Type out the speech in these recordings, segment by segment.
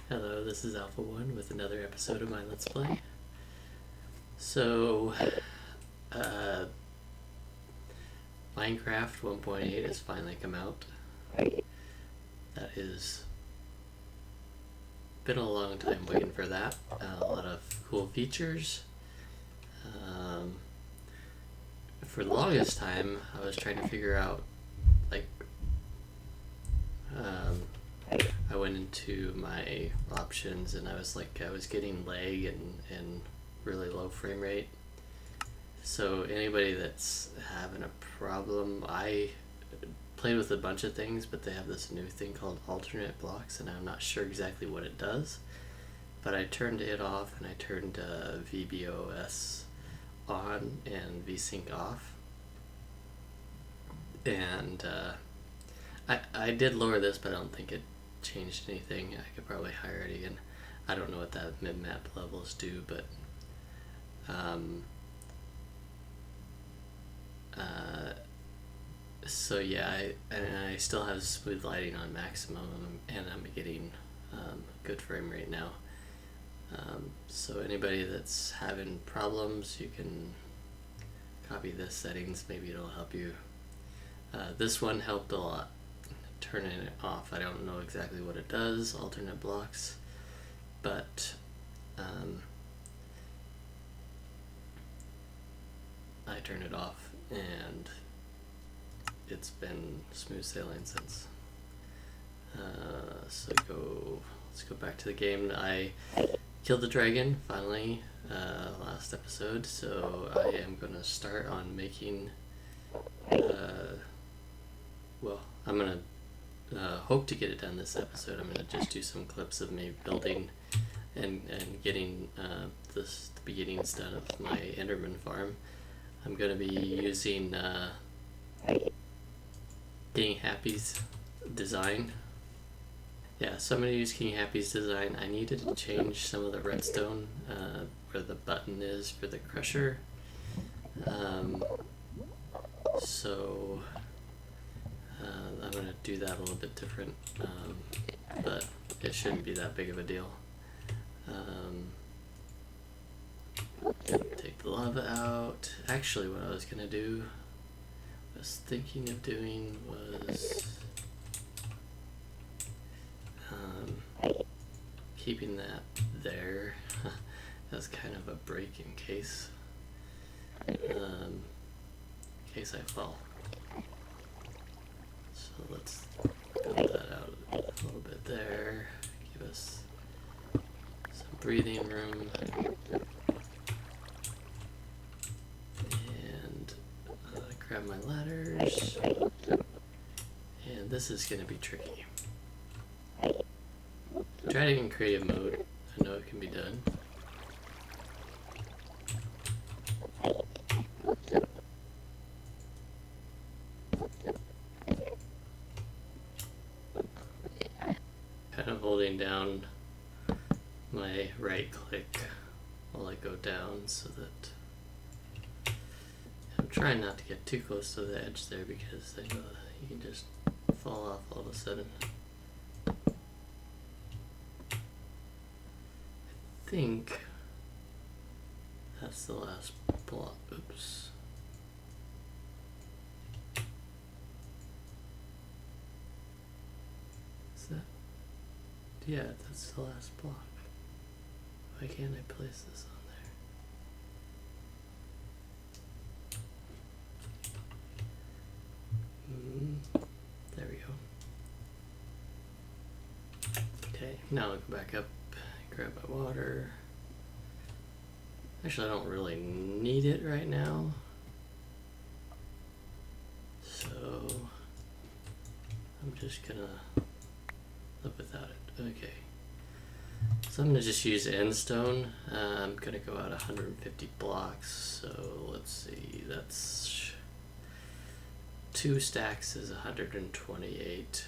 Hello, this is Alphaone with another episode of my Let's Play. So, uh, Minecraft 1.8 has finally come out. That is been a long time waiting for that. A lot of cool features. For the longest time, I was trying to figure out, like, I went into my options and I was getting lag and really low frame rate. So anybody that's having a problem, I played with a bunch of things, but they have this new thing called alternate blocks, and I'm not sure exactly what it does. But I turned it off and I turned VBOS on and VSync off. And I did lower this, but I don't think it changed anything. I could probably hire it again. I don't know what that mid-map levels do, but so yeah, I still have smooth lighting on maximum, and I'm getting good frame rate now. So anybody that's having problems, you can copy this settings. Maybe it'll help you. This one helped a lot. Turning it off, I don't know exactly what it does, alternate blocks, but I turned it off and it's been smooth sailing since. So let's go back to the game. I killed the dragon finally last episode, so I am gonna start on making well, I'm gonna hope to get it done this episode. I'm gonna just do some clips of me building and getting the beginnings done of my Enderman farm. I'm gonna be using King Happy's design. Yeah, so I'm gonna use King Happy's design. I needed to change some of the redstone where the button is for the crusher. So I'm going to do that a little bit different, but it shouldn't be that big of a deal. Take the lava out. Actually, what I was going to do, I was thinking of doing was keeping that there. That's kind of a break in case I fall. So let's build that out a little bit there, give us some breathing room, and grab my ladders, and this is going to be tricky. Try it in creative mode. I know it can be done. Kind of holding down my right click while I go down so that I'm trying not to get too close to the edge there, because then you can just fall off all of a sudden. I think that's the last block. Oops. Is that? Yeah, that's the last block. Why can't I place this on there? There we go. Okay, now I'll go back up, grab my water. Actually, I don't really need it right now, so I'm just gonna live without it. Okay. So I'm going to just use endstone. I'm going to go out 150 blocks. So let's see, that's 2 stacks is 128.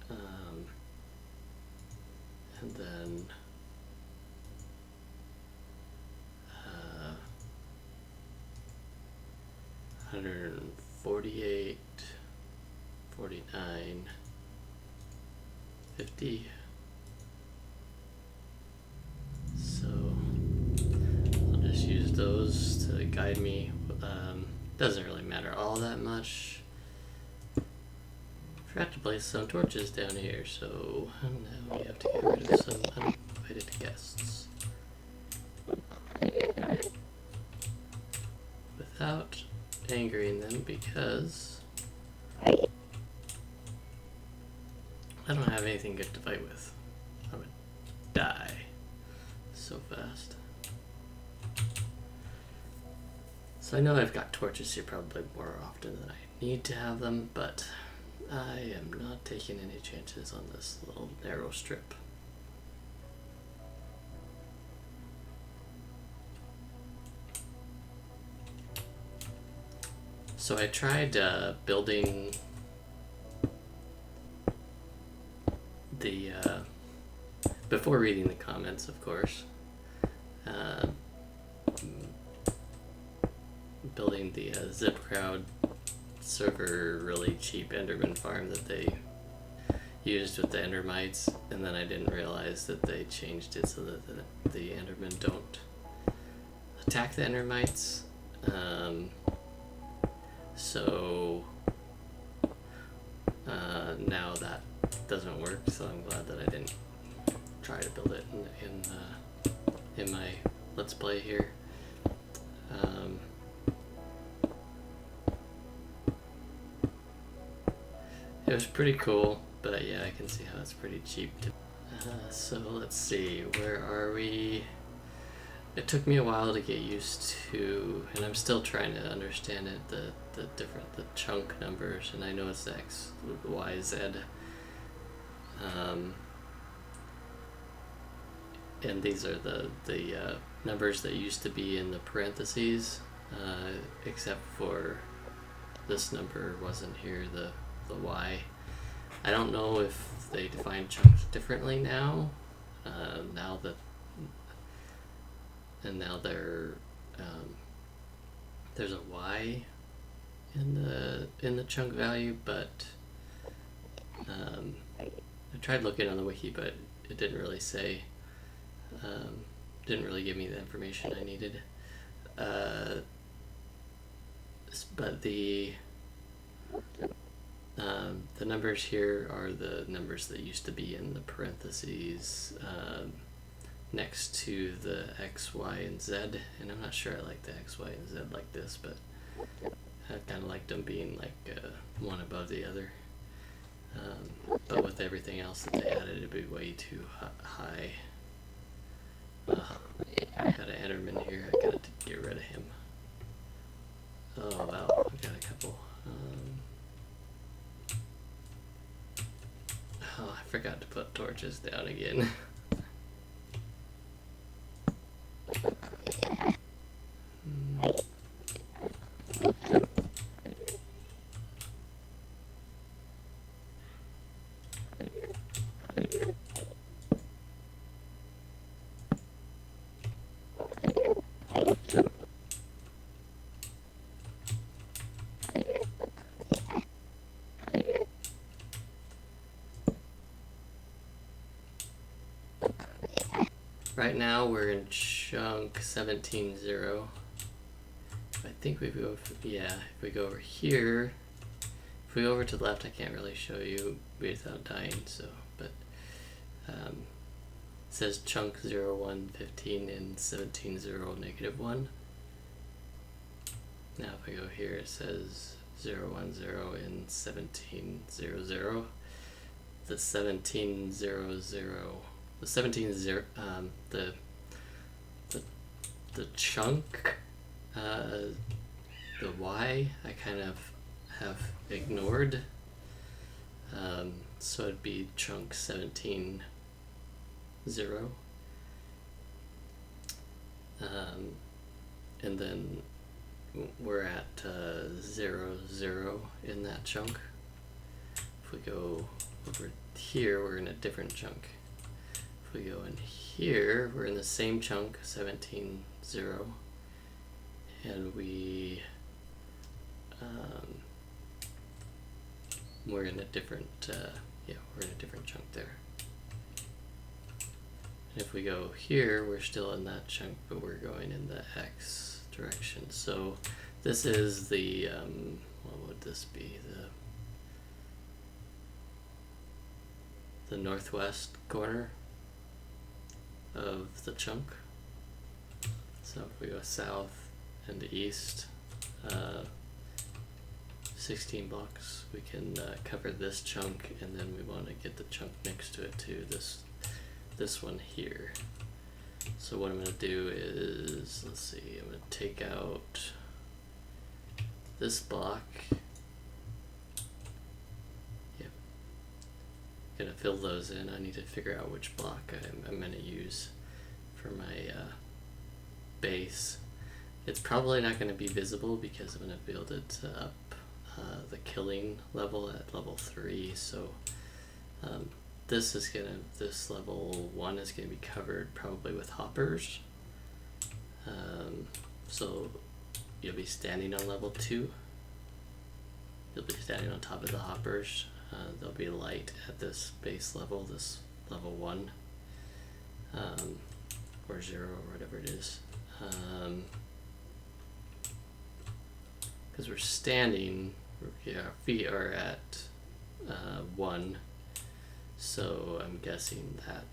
And then 148, 49, 50, guide me. Doesn't really matter all that much. Forgot to place some torches down here, so now we have to get rid of some uninvited guests. Without angering them, because I don't have anything good to fight with. I would die so fast. So I know I've got torches here probably more often than I need to have them, but I am not taking any chances on this little narrow strip. So I tried building the, before reading the comments, of course, building the Zip Crowd server really cheap Enderman farm that they used with the Endermites, and then I didn't realize that they changed it so that the Endermen don't attack the Endermites. So now that doesn't work, so I'm glad that I didn't try to build it in my Let's Play here. It was pretty cool, but yeah, I can see how it's pretty cheap. So let's see, where are we? It took me a while to get used to, and I'm still trying to understand it, the chunk numbers, and I know it's X, Y, Z. And these are the numbers that used to be in the parentheses, except for this number wasn't here, the Y. I don't know if they define chunks differently now, now there's a Y in the chunk value, but I tried looking on the wiki, but it didn't really say, didn't really give me the information I needed. But the numbers here are the numbers that used to be in the parentheses next to the X, Y, and Z, and I'm not sure I like the X, Y, and Z like this, but I kind of liked them being like one above the other. But with everything else that they added, it'd be way too high. I got an Enderman here, I gotta get rid of him. Oh wow, I got a couple. Oh, I forgot to put torches down again. Right now we're in chunk 17.0. I think we go, yeah, if we go over here, if we go over to the left, I can't really show you without dying, so, but it says chunk 0115 and 17.0 -1. Now if I go here, it says 010 and 17.00. The 17.00. The 17.0, the chunk, the Y, I kind of have ignored. So it'd be chunk 17.0. And then we're at 00 in that chunk. If we go over here, we're in a different chunk. We go in here, we're in the same chunk, 17.0, and we're in a different, we're in a different chunk there. And if we go here, we're still in that chunk, but we're going in the X direction. So this is the, what would this be? The northwest corner of the chunk. So if we go south and east, 16 blocks, we can cover this chunk, and then we want to get the chunk next to it too, this one here. So what I'm going to do is, let's see, I'm going to take out this block. Yep. Going to fill those in. I need to figure out which block I'm going to use for my base. It's probably not going to be visible because I'm going to build it up the killing level at level 3, so this level 1 is going to be covered probably with hoppers. So you'll be standing on level 2. You'll be standing on top of the hoppers. There'll be light at this base level, this level 1, or 0, or whatever it is. Because we're standing, our feet are at 1, so I'm guessing that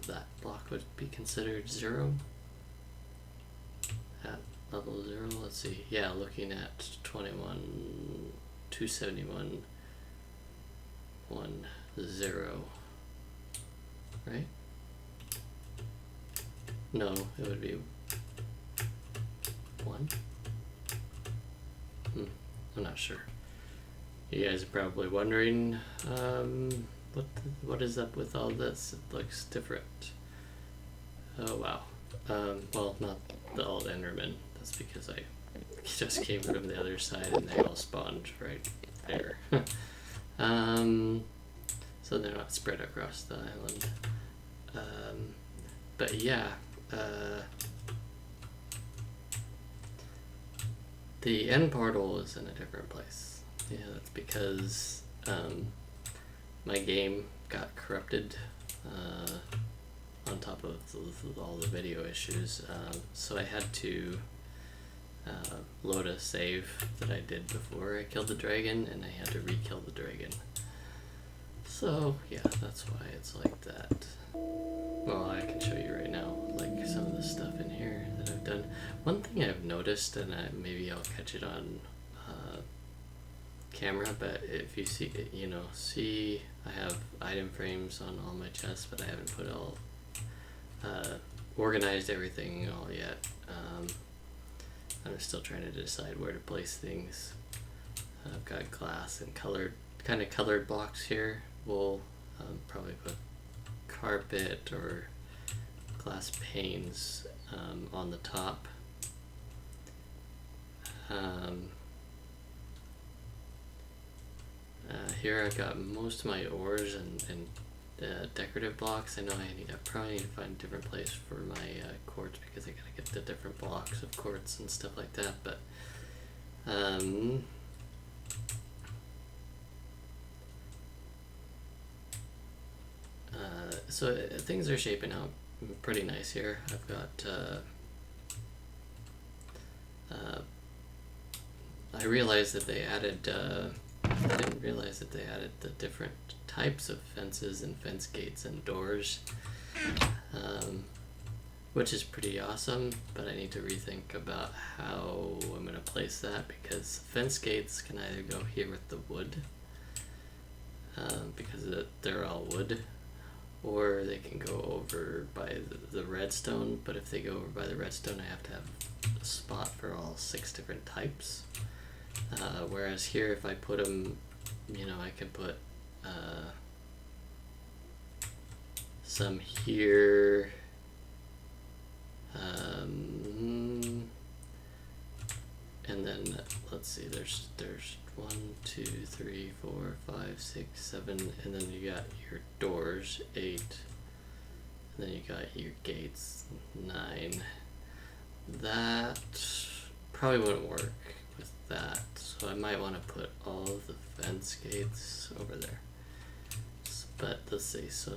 that block would be considered 0 at level 0. Let's see, yeah, looking at 271, 1, 0, right? No, it would be 1. I'm not sure. You guys are probably wondering, what is up with all this? It looks different. Oh wow. Well, not the old Enderman. That's because I just came from the other side and they all spawned right there. So they're not spread across the island. But yeah, the end portal is in a different place. Yeah, that's because my game got corrupted on top of all the video issues. So I had to load a save that I did before I killed the dragon, and I had to re-kill the dragon. So yeah, that's why it's like that. Well, I can show you right now, like some of the stuff in here that I've done. One thing I've noticed, and maybe I'll catch it on camera, but if you see it, see I have item frames on all my chests, but I haven't put all organized everything all yet. I'm still trying to decide where to place things. I've got glass and colored blocks here. We'll probably put carpet or glass panes on the top. Here I've got most of my ores and decorative blocks. I know I probably need to find a different place for my quartz, because I gotta get the different blocks of quartz and stuff like that, but so things are shaping out pretty nice here. I've got I realized that they added I didn't realize that they added the different types of fences and fence gates and doors, which is pretty awesome, but I need to rethink about how I'm going to place that, because fence gates can either go here with the wood, because they're all wood, or they can go over by the redstone, but if they go over by the redstone I have to have a spot for all 6 different types. Whereas here, if I put them, I can put some here, and then let's see, there's 1, 2, 3, 4, 5, 6, 7, and then you got your doors, 8, and then you got your gates, 9. That probably wouldn't work with that, so I might want to put all of the fence gates over there. But let's see, so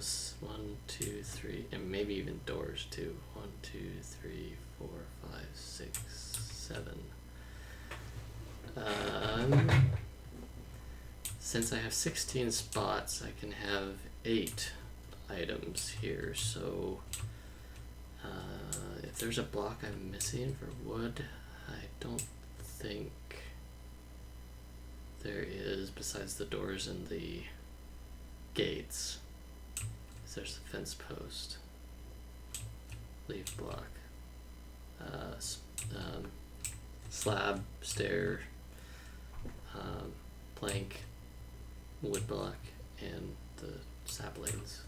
1, 2, 3, and maybe even doors too. 1, 2, 3, 4, 5, 6, 7. Since I have 16 spots, I can have 8 items here. So if there's a block I'm missing for wood, I don't think there is, besides the doors and the gates. There's the fence post, leaf block, slab, stair, plank, wood block, and the saplings.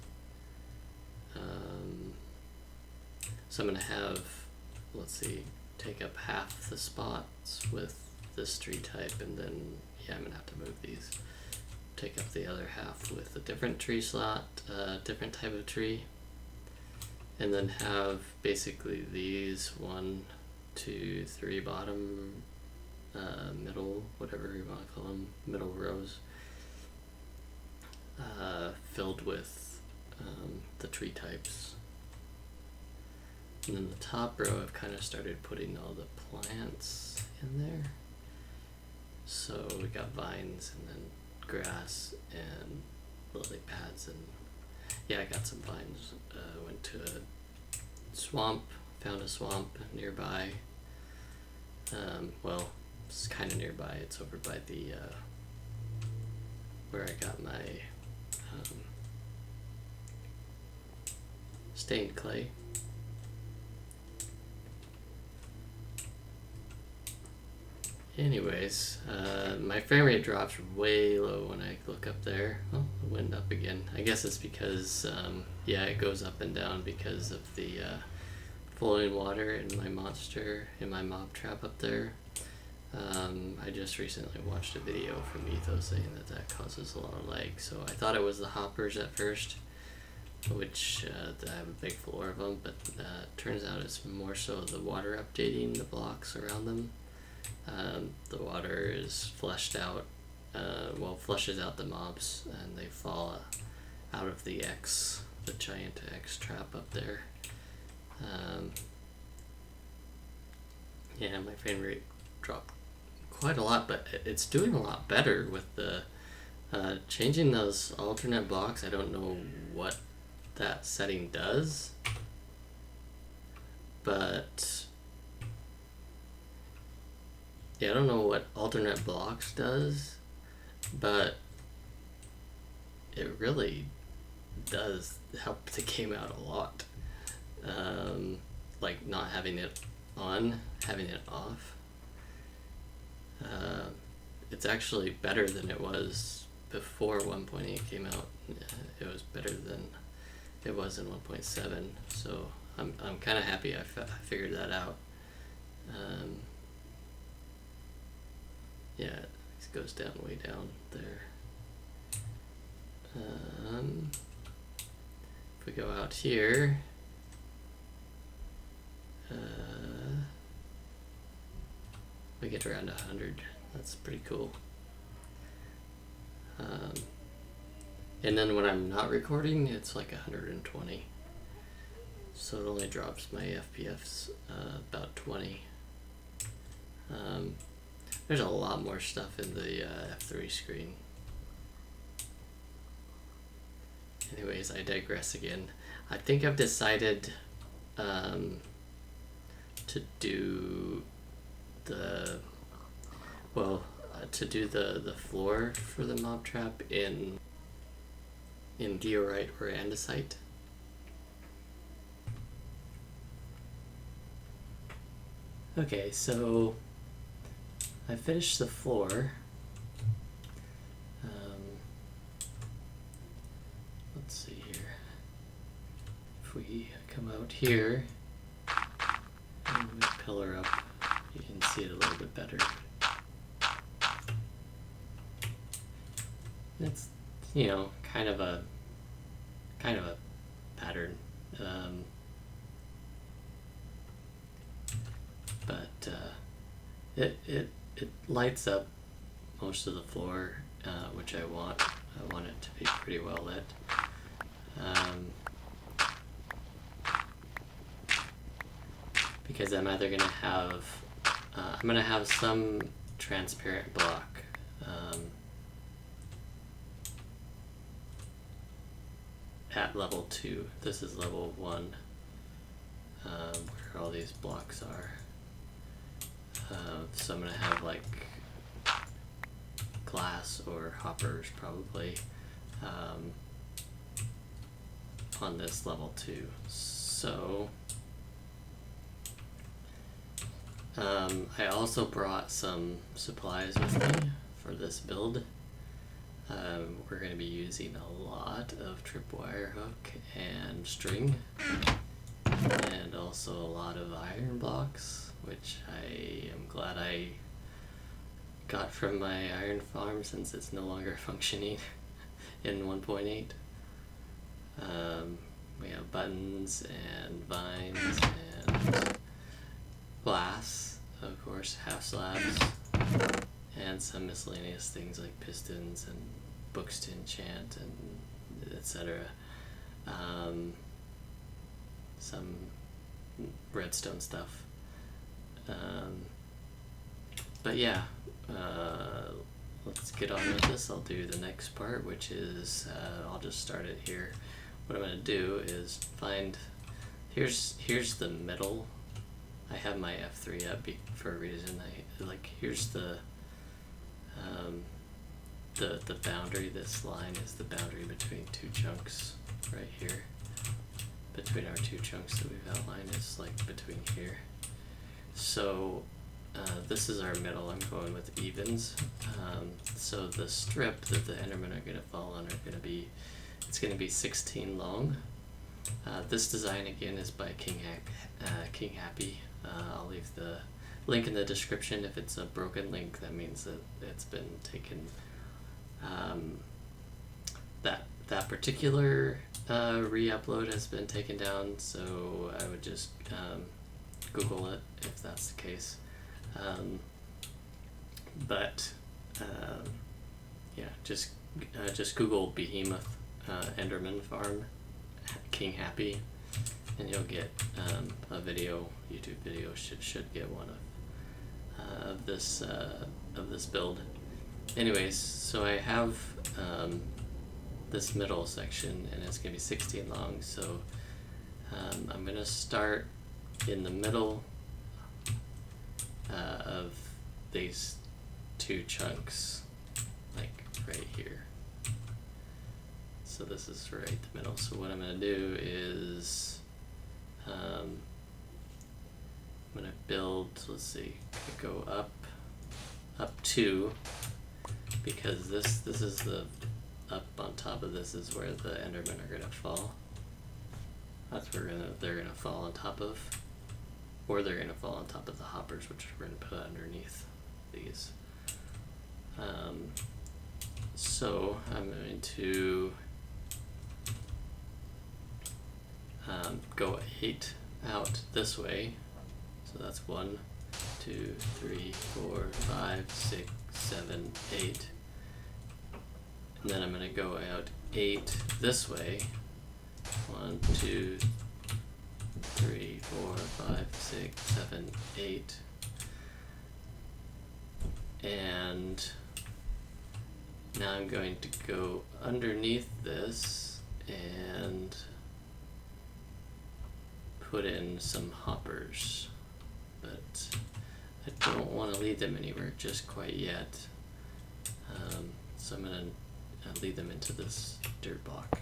So I'm going to have, let's see, take up half the spots with this tree type, and then, yeah, I'm going to have to move these. Take up the other half with a different tree slot, different type of tree, and then have basically these 1, 2, 3 bottom, middle, whatever you want to call them, middle rows, filled with the tree types. And then the top row I've kind of started putting all the plants in there. So we got vines and then grass and lily pads, and yeah, I got some vines. Went to a swamp, found a swamp nearby. Well, it's kind of nearby. It's over by the where I got my stained clay. Anyways, my frame rate drops way low when I look up there. Oh, it went up again. I guess it's because, yeah, it goes up and down because of the flowing water in my monster, in my mob trap up there. I just recently watched a video from Etho saying that that causes a lot of lag. So I thought it was the hoppers at first, which I have a big floor of them, but turns out it's more so the water updating the blocks around them. The water is flushed out, flushes out the mobs, and they fall out of the X, the giant X trap up there. Yeah, my frame rate dropped quite a lot, but it's doing a lot better with the changing those alternate blocks. I don't know what that setting does, but yeah, I don't know what alternate blocks does, but it really does help the game out a lot. Like not having it on, having it off. It's actually better than it was before 1.8 came out. It was better than it was in 1.7, so I'm kind of happy I figured that out. Yeah, it goes down way down there. If we go out here, we get around 100. That's pretty cool. And then when I'm not recording, it's like 120. So it only drops my FPS about 20. There's a lot more stuff in the F3 screen. Anyways, I digress again. I think I've decided to do the the floor for the mob trap in diorite or andesite. Okay, so I finished the floor. Let's see here. If we come out here and we pillar up, you can see it a little bit better. It's, you know, kind of a pattern. But it lights up most of the floor, which I want. I want it to be pretty well lit. Because I'm either gonna have I'm gonna have some transparent block. At level 2. This is level 1, where all these blocks are. So I'm gonna have like glass or hoppers probably on this level 2. So I also brought some supplies with me for this build. We're going to be using a lot of tripwire hook and string, and also a lot of iron blocks, which I am glad I got from my iron farm since it's no longer functioning in 1.8. We have buttons and vines and glass, of course, half slabs, and some miscellaneous things like pistons and books to enchant and etc. Some redstone stuff. But yeah, let's get on with this. I'll do the next part, which is I'll just start it here. What I'm going to do is find, here's the middle. I have my F3 up for a reason. Here's the boundary. This line is the boundary between two chunks right here. Between our two chunks that we've outlined is like between here. So this is our middle. I'm going with evens. So the strip that the Endermen are going to fall on are going to be, it's going to be 16 long. This design again is by King Happy. I'll leave the link in the description. If it's a broken link, that means that it's been taken. That particular re-upload has been taken down, so I would just Google it if that's the case. Yeah, just Google Behemoth Enderman farm King Happy, and you'll get a video. YouTube video should get one of this build. Anyways, so I have this middle section, and it's gonna be 16 long. So I'm gonna start in the middle of these two chunks, like right here. So this is right the middle. So what I'm gonna do is I'm gonna build, let's see, go up 2, because this is the up on top of this is where the Endermen are gonna fall. That's where they're gonna fall on top of, or they're gonna fall on top of the hoppers, which we're gonna put underneath these. So I'm going to go 8 out this way. So that's 1, 2, 3, 4, 5, 6, 7, 8. And then I'm going to go out 8 this way. 1, 2, 3, 4, 5, 6, 7, 8. And now I'm going to go underneath this and put in some hoppers, but I don't want to lead them anywhere just quite yet. So I'm going to lead them into this dirt block.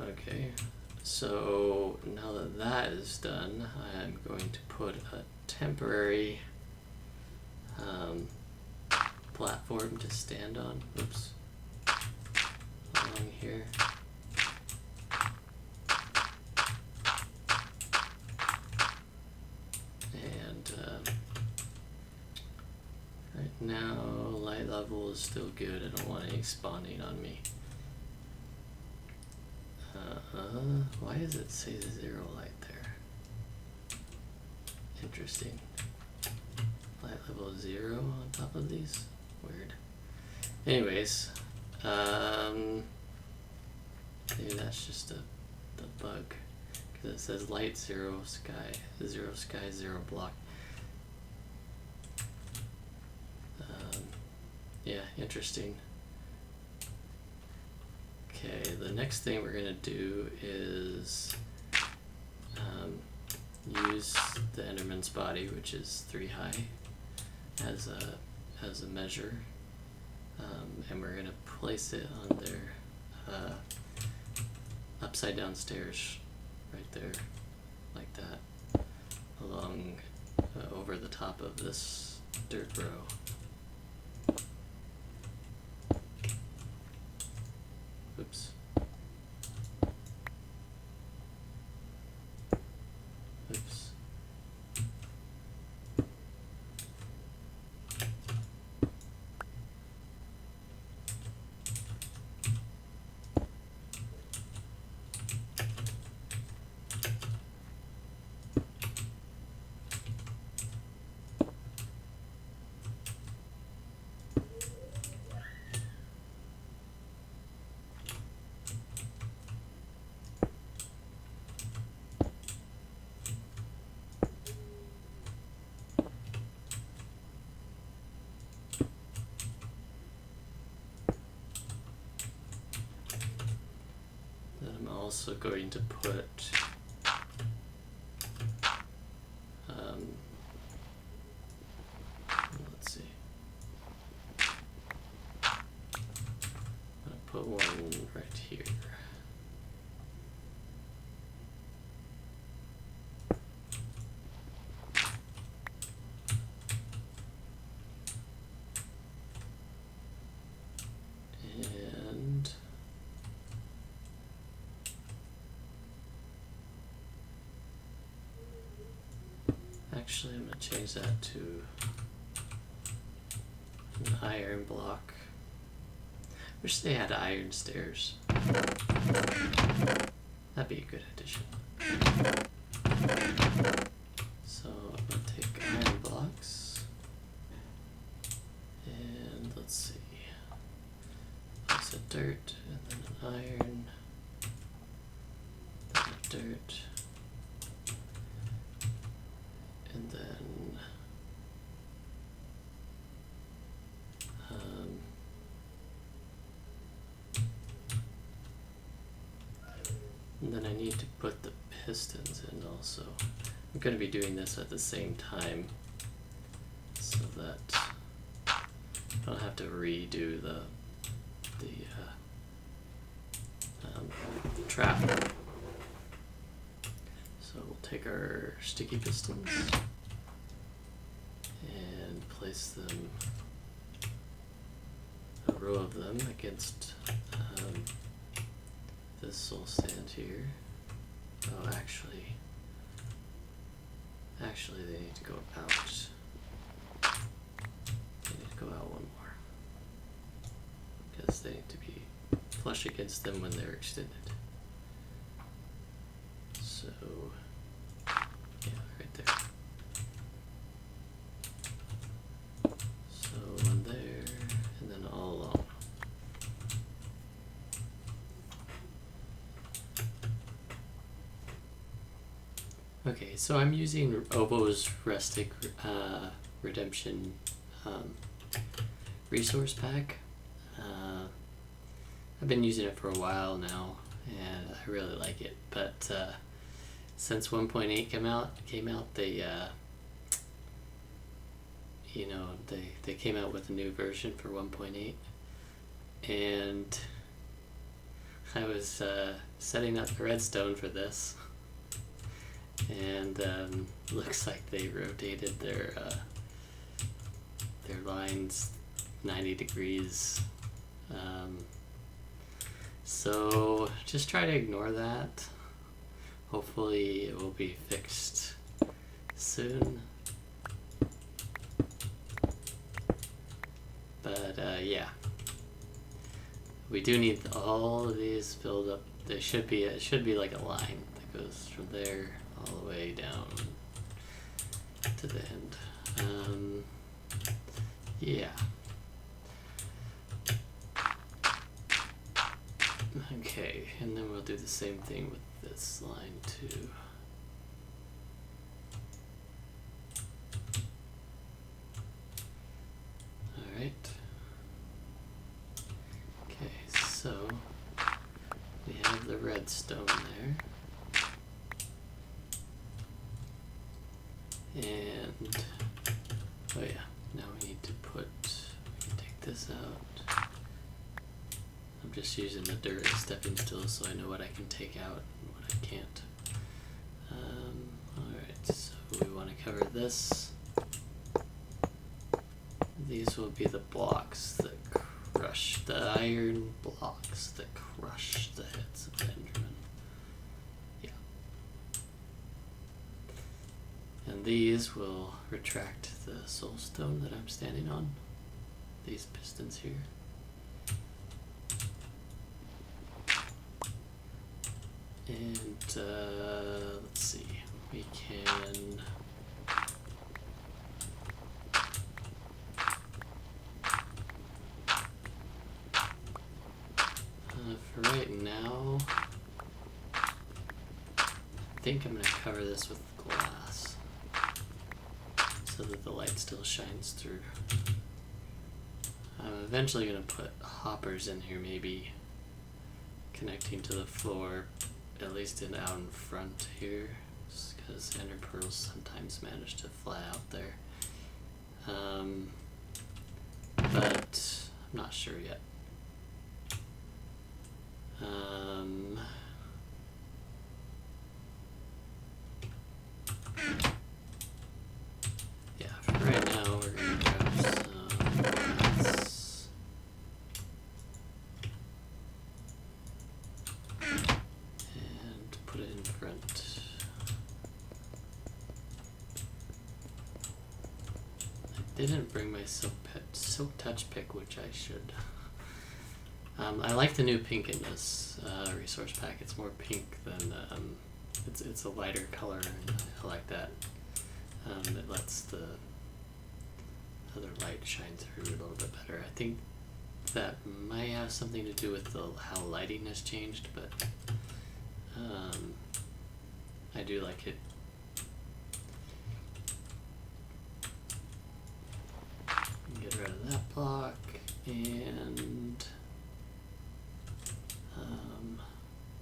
Okay, so now that that is done, I'm going to put a temporary platform to stand on. Oops. Along here. And right now, light level is still good. I don't want any spawning on me. Why does it say 0 light there? Interesting. Light level a 0 on top of these. Weird. Anyways, maybe that's just the bug, because it says light 0 sky, 0 sky, 0 block. Yeah, interesting. Okay, the next thing we're gonna do is use the Enderman's body, which is 3 high, as a measure, and we're gonna place it on their upside down stairs, right there, like that, along over the top of this dirt row. Oops. Oops. Also going to put let's see, I'm gonna put one right here. Actually, I'm going to change that to an iron block. Wish they had iron stairs. That'd be a good addition. So I'm going to take iron blocks, and let's see, place a dirt, and then an iron, then a dirt, and then I need to put the pistons in also. I'm going to be doing this at the same time so that I don't have to redo the trap. So we'll take our sticky pistons and place them, a row of them, against this soul sand here. Oh, actually they need to go out. They need to go out one more, because they need to be flush against them when they're extended. So, yeah, right there. So one there, and then all along. Okay, so I'm using Obo's Rustic Redemption resource pack. I've been using it for a while now, and I really like it. But since 1.8 came out, they they came out with a new version for 1.8, and I was setting up the redstone for this. And looks like they rotated their lines 90 degrees. So just try to ignore that. Hopefully it will be fixed soon. But yeah, we do need all of these filled up. It should be like a line that goes from there all the way down to the end. Yeah. Okay, and then we'll do the same thing with this line too. Alright. Okay, so we have the redstone there. And, oh yeah, now we need to we can take this out. I'm just using the dirt as stepping stools so I know what I can take out and what I can't. Alright, so we want to cover this. These will be the blocks that crush, the iron blocks that crush the heads of the Enderman. Yeah. And these will retract the soul stone that I'm standing on. These pistons here. And let's see, we can for right now, I think I'm going to cover this with glass so that the light still shines through. I'm eventually going to put hoppers in here, maybe connecting to the floor, at least out in front here, because ender pearls sometimes manage to fly out there. But I'm not sure yet. Yeah, for right now we're going to grab some glass. And put it in front. I didn't bring my silk touch pick, which I should. I like the new pink in this resource pack. It's more pink than it's a lighter color, and I like that. It lets the other light shine through a little bit better. I think that might have something to do with how lighting has changed, but I do like it. Get rid of that block, and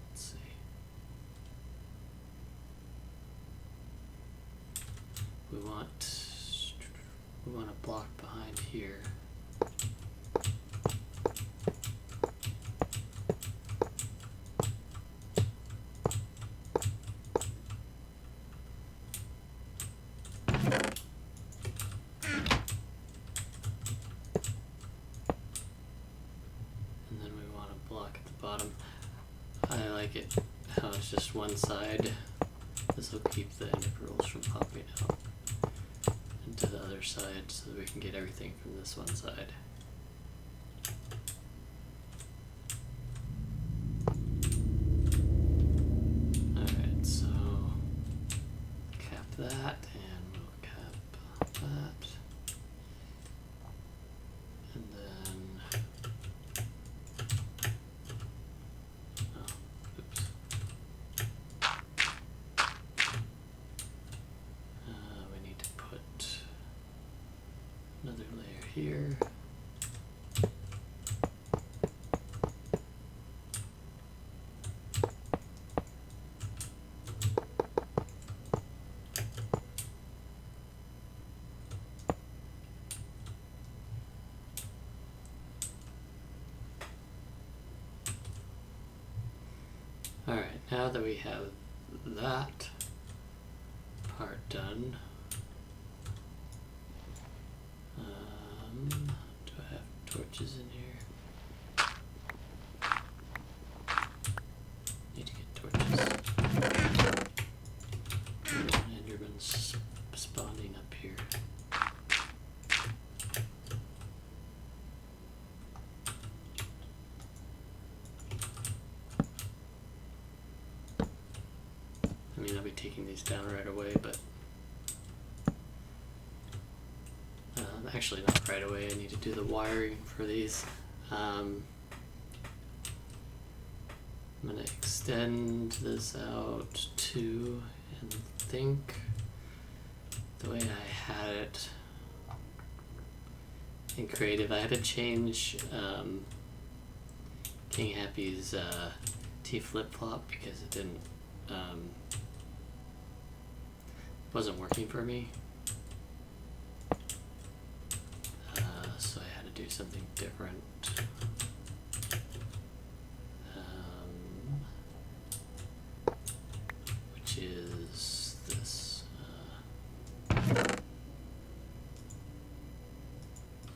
let's see. We want a block behind here. How it's just one side. This will keep the ender pearls from popping out into the other side so that we can get everything from this one side. Alright, so cap that and we'll cap that. And then another layer here. Alright, now that we have that part done, do I have torches in here? Need to get torches. Enderman's spawning up here. I mean, I'll be taking these down right away, but actually not right away, I need to do the wiring for these. I'm gonna extend this out to, and think the way I had it in creative, I had to change King Happy's T flip-flop because it didn't wasn't working for me. So I had to do something different. Which is this.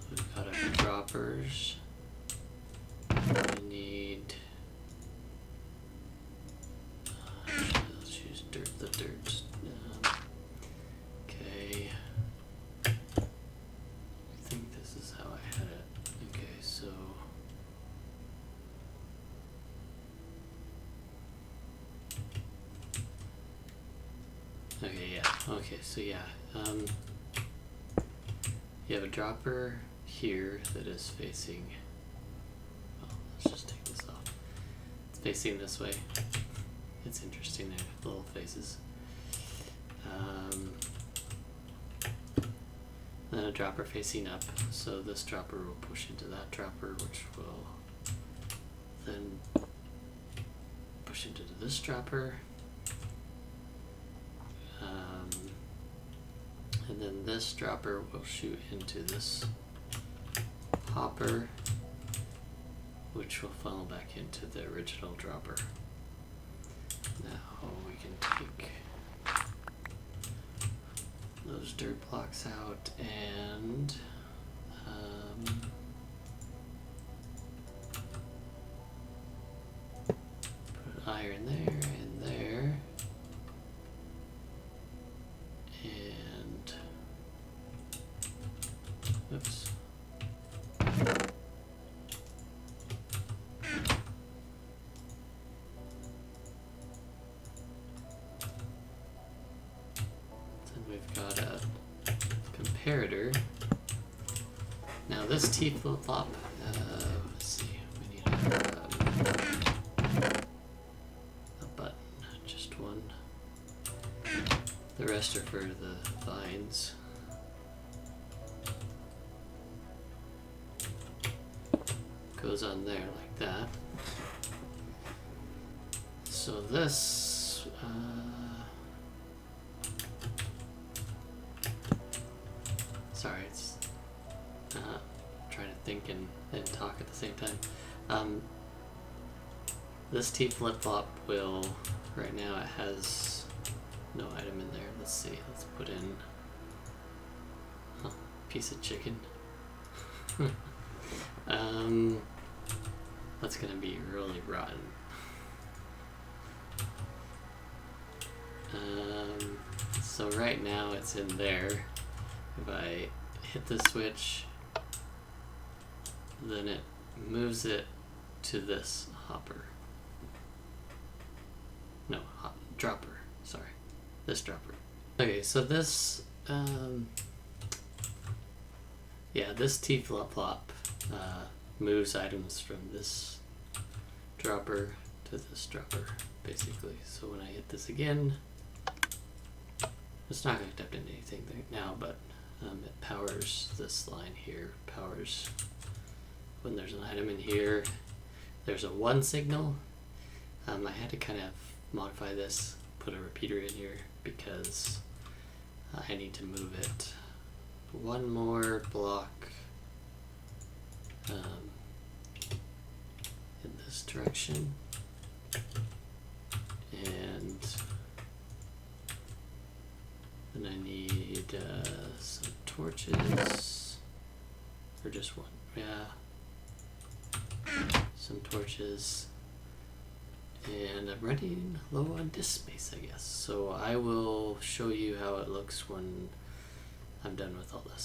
We've got our droppers. We need. Let's use the dirt. Okay. I think this is how I had it. Okay, so. Okay, yeah. Okay, so yeah. You have a dropper here that is facing. Well, let's just take this off. It's facing this way. It's interesting, there, little faces. Then a dropper facing up, so this dropper will push into that dropper, which will then push into this dropper. And then this dropper will shoot into this hopper, which will funnel back into the original dropper. Now we can take those dirt blocks out and put iron there and there. And oops. Then we've got a comparator. Now this T flip-flop, let's see, we need a button, just one. The rest are for the vines. Goes on there like that. So this, sorry, it's trying to think and talk at the same time. This T flip-flop will, right now it has no item in there. Let's see, let's put in a piece of chicken. That's gonna be really rotten. So right now it's in there. If I hit the switch, then it moves it to this hopper. No, dropper, sorry. This dropper. Okay, so this, yeah, this T flip-flop moves items from this dropper to this dropper, basically. So when I hit this again, it's not hooked up into anything right now, but it powers this line here, powers when there's an item in here. There's a 1 signal. I had to kind of modify this, put a repeater in here because I need to move it one more block in this direction, and then I need some torches, or just one, yeah, some torches. And I'm running low on disk space, I guess. So I will show you how it looks when I'm done with all this.